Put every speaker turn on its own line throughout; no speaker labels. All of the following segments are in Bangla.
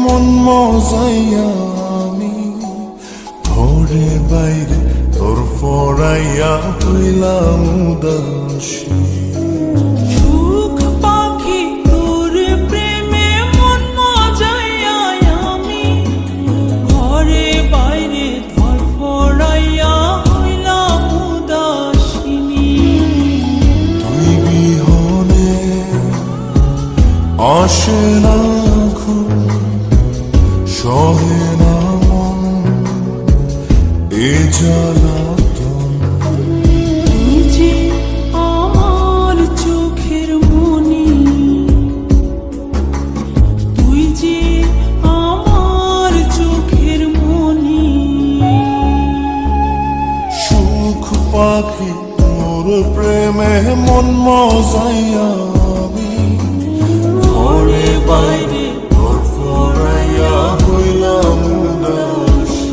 মন মজাইয়া আমি ঘরে বাইরে তোর ফরাইয়া হইলাম উদাসী।
সুখ পাখি তোর প্রেমে মন মজাইয়া আমি ঘরে বাইরে ধরফরাইয়া হইলাম উদাসিনী।
তুই বিহনে আসে না ঘুম, সহে না মন এ জ্বালাতন।
তুই যে আমার চোখের মনি, তুই যে আমার চোখের মনি।
সুখ পাখি তোর প্রেমে মন মজাইয়া আমি ঘরে বাইরে তোর ফরাইয়া হইলাম উদাসী।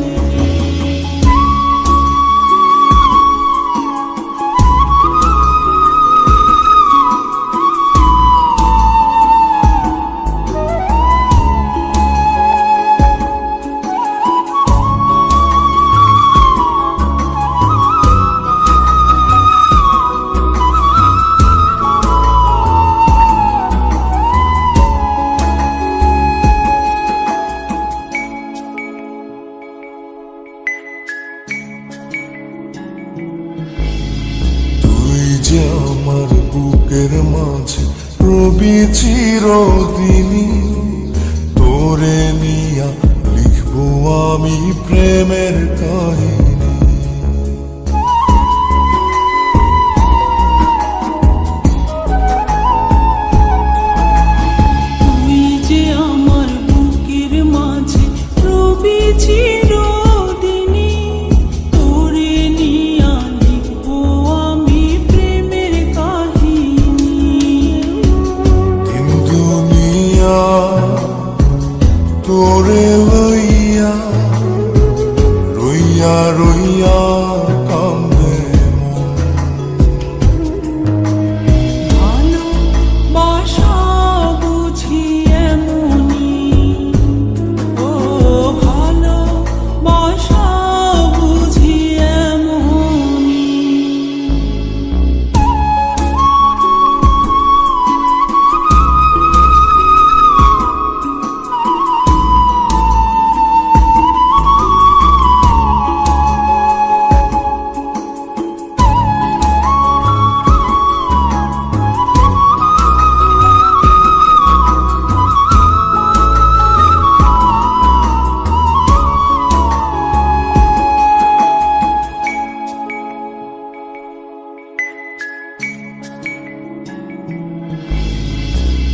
যে আমার বুকের মাঝে রবি চিরদিনই, তোরে নিয়া লিখবো আমি প্রেমের কাহিনী।
তুই যে আমার বুকের মাঝে রবি চিরদিনই, তোরে নিয়া লিখবো আমি প্রেমের কাহিনী।
দিন দুনিয়া তোরে লইয়া রইয়া রইয়া কান্দে মন।
ভালোবাসা বুঝি এমনি, ও ভালোবাসা বুঝি এমনি।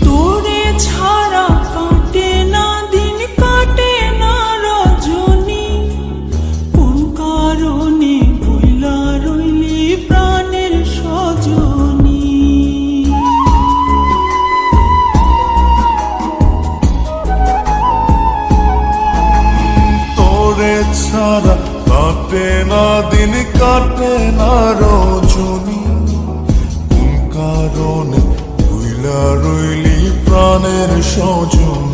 তোরে ছাড়া কাটে না দিন, কাটে না রজনী। কোন কারণে বইলা রইলি প্রাণের সজনী।
তোরে ছাড়া কাটে না দিন, কাটে না রজনী। কোন কারণে ভুইলা রইলি প্রাণের সজন।